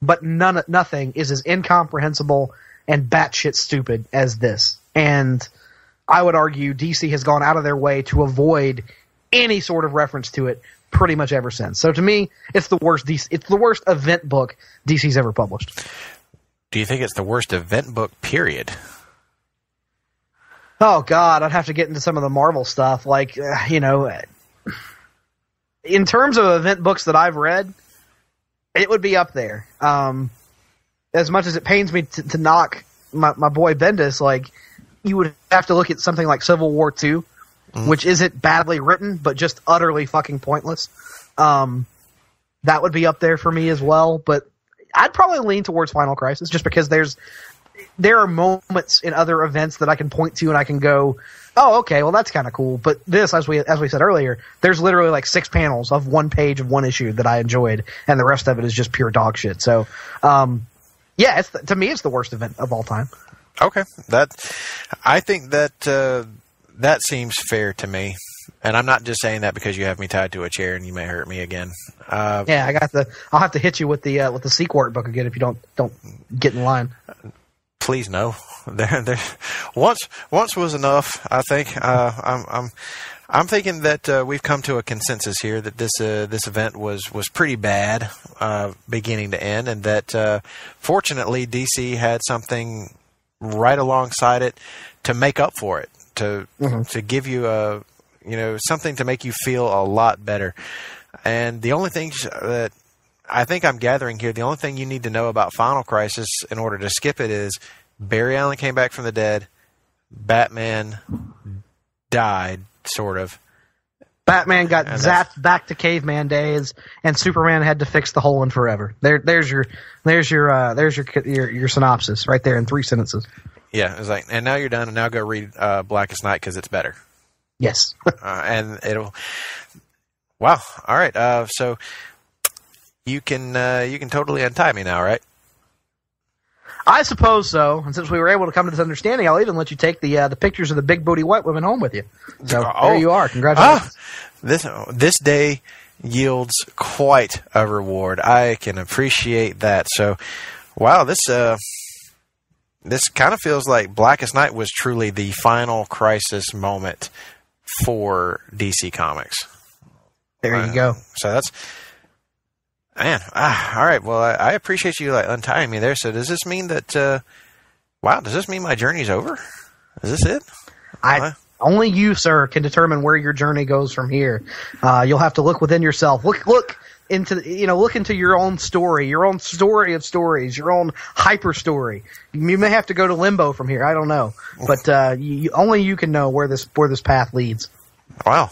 but nothing is as incomprehensible and batshit stupid as this. And I would argue DC has gone out of their way to avoid any sort of reference to it pretty much ever since. So to me, it's the worst event book DC's ever published. Do you think it's the worst event book, period? Oh, God, I'd have to get into some of the Marvel stuff. In terms of event books that I've read, It would be up there. As much as it pains me to knock my boy Bendis, like, you would have to look at something like Civil War II, which isn't badly written, but just utterly fucking pointless. That would be up there for me as well, but I'd probably lean towards Final Crisis just because there are moments in other events that I can point to and I can go, oh, okay, well, that's kind of cool. But this, as we said earlier, there's literally like 6 panels of 1 page of 1 issue that I enjoyed, and the rest of it is just pure dog shit. So, yeah, to me, it's the worst event of all time. Okay, I think that seems fair to me, and I'm not just saying that because you have me tied to a chair and you may hurt me again. Yeah, I'll have to hit you with the Sequart book again if you don't get in line. Please no. There. Once was enough. I think. I'm thinking that we've come to a consensus here that this event was pretty bad, beginning to end, and that fortunately DC had something right alongside it to make up for it, to give you something to make you feel a lot better. And the only thing that I think I'm gathering here, the only thing you need to know about Final Crisis in order to skip it is Barry Allen came back from the dead, Batman died, sort of. Batman got zapped back to caveman days, and Superman had to fix the hole in forever. There's your synopsis right there in 3 sentences. Yeah, it's like, and now you're done, and now go read Blackest Night because it's better. Yes, and it'll. Wow. All right. So you can totally untie me now, right? I suppose so. And since we were able to come to this understanding, I'll even let you take the pictures of the big booty white women home with you. So there you are. Congratulations. This day yields quite a reward. I can appreciate that. So, wow, this kind of feels like Blackest Night was truly the final crisis moment for DC Comics. There you go. So that's. Man, all right. Well, I appreciate you untying me there. So does this mean that? Wow, does this mean my journey's over? Is this it? Only you, sir, can determine where your journey goes from here. You'll have to look within yourself. Look into your own story of stories, your own hyper story. You may have to go to limbo from here. I don't know, but only you can know where this path leads. Wow,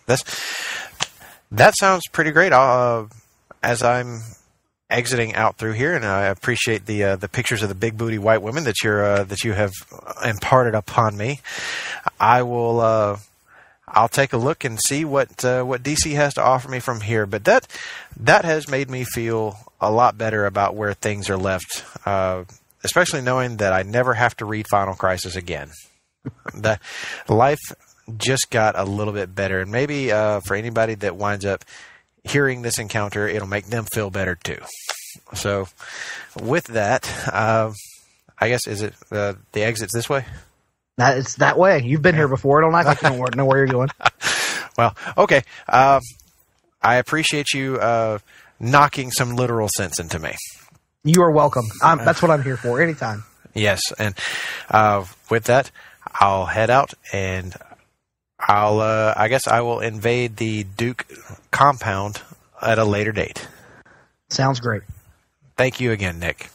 that sounds pretty great. As I'm exiting out through here, and I appreciate the pictures of the big booty white women that you have imparted upon me, I'll take a look and see what DC has to offer me from here. But that has made me feel a lot better about where things are left, especially knowing that I never have to read Final Crisis again. The life just got a little bit better, and maybe for anybody that winds up hearing this encounter, it'll make them feel better too. So, with that, I guess is it the exit's this way? It's that way. You've been here before. Don't act like you don't know where you're going. Well, okay. I appreciate you knocking some literal sense into me. You are welcome. That's what I'm here for. Anytime. Yes, and with that, I'll head out and. I guess I will invade the Duke compound at a later date. Sounds great. Thank you again, Nick.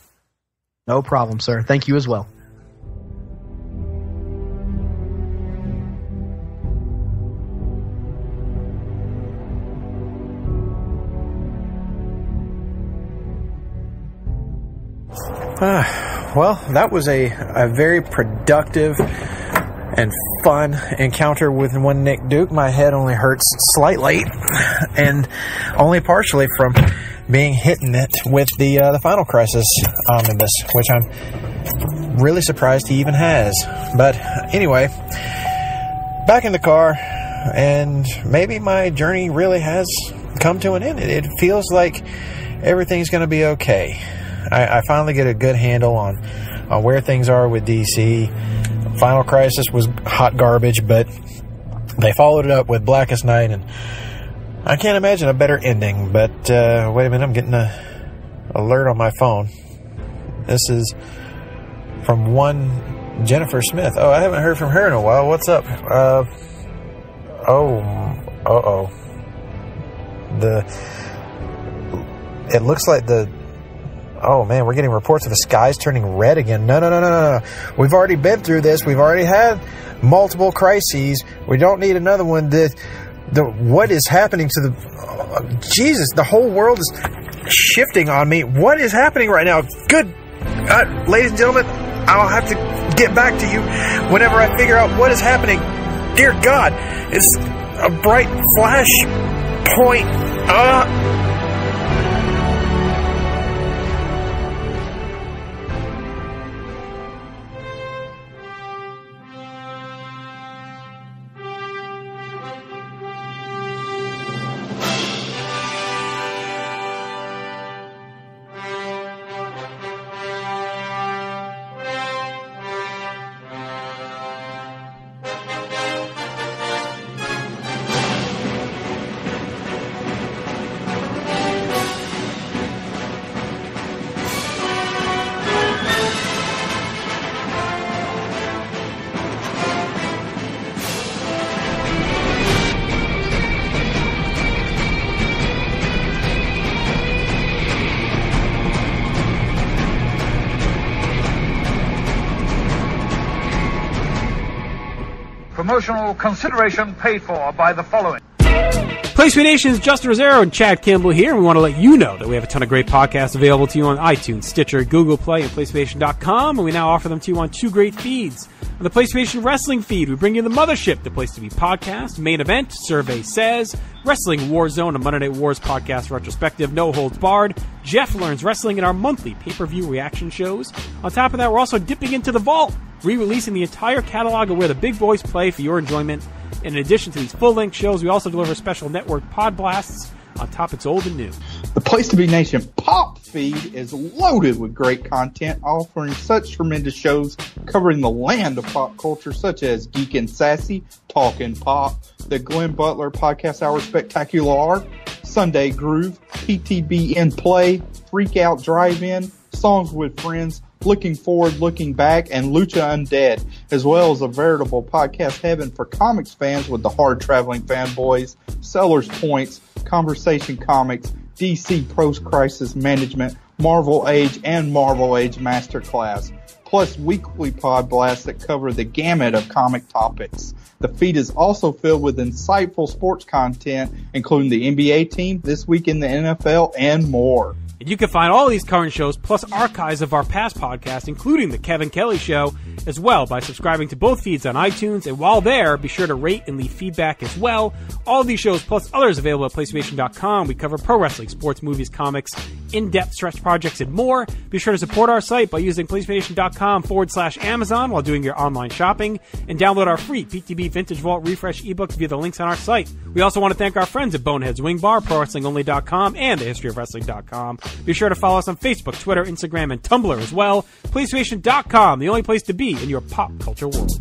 No problem, sir. Thank you as well. Well, that was a very productive and fun encounter with one Nick Duke. My head only hurts slightly, and only partially from being hit in it with the Final Crisis omnibus, which I'm really surprised he even has. But anyway, back in the car, and maybe my journey really has come to an end. It feels like everything's going to be okay. I finally get a good handle on where things are with DC. Final Crisis was hot garbage, but they followed it up with Blackest Night, and I can't imagine a better ending. But wait a minute, I'm getting an alert on my phone. This is from one Jennifer Smith. Oh, I haven't heard from her in a while. What's up? it looks like oh man, we're getting reports of the skies turning red again. No. We've already been through this. We've already had multiple crises. We don't need another one. What is happening to Jesus, the whole world is shifting on me. What is happening right now? Good, ladies and gentlemen, I'll have to get back to you whenever I figure out what is happening. Dear God, it's a bright flash point. Promotional consideration paid for by the following. PlayStation Nation's Justin Rosero and Chad Kimball here. We want to let you know that we have a ton of great podcasts available to you on iTunes, Stitcher, Google Play, and PlayStation.com, and we now offer them to you on 2 great feeds. On the PlayStation Wrestling feed, we bring you the Mothership, the Place to Be podcast, Main Event, Survey Says, Wrestling Warzone, a Monday Night Wars podcast retrospective, No Holds Barred, Jeff Learns Wrestling, and our monthly pay-per-view reaction shows. On top of that, we're also dipping into the vault, re-releasing the entire catalog of where the big boys play for your enjoyment. And in addition to these full-length shows, we also deliver special network pod blasts on topics old and new. The Place to Be Nation Pop feed is loaded with great content, offering such tremendous shows covering the land of pop culture, such as Geek and Sassy, Talkin' Pop, the Glenn Butler Podcast Hour Spectacular, Sunday Groove, PTB in Play, Freak Out Drive-In, Songs with Friends, Looking Forward, Looking Back, and Lucha Undead, as well as a veritable podcast heaven for comics fans with the Hard-Traveling Fanboys, Sellers Points, Conversation Comics, DC Post-Crisis Management, Marvel Age, and Marvel Age Masterclass, plus weekly pod blasts that cover the gamut of comic topics. The feed is also filled with insightful sports content, including the NBA team, This Week in the NFL, and more. And you can find all these current shows, plus archives of our past podcasts, including The Kevin Kelly Show, as well by subscribing to both feeds on iTunes. And while there, be sure to rate and leave feedback as well. All of these shows, plus others available at PlayStation.com. We cover pro wrestling, sports, movies, comics, in-depth stretch projects, and more. Be sure to support our site by using PlayStation.com/Amazon while doing your online shopping. And download our free PTB Vintage Vault Refresh ebooks via the links on our site. We also want to thank our friends at Boneheads Wing Bar, ProWrestlingOnly.com, and TheHistoryOfWrestling.com. Be sure to follow us on Facebook, Twitter, Instagram, and Tumblr as well. PlayStation.com, the only place to be in your pop culture world.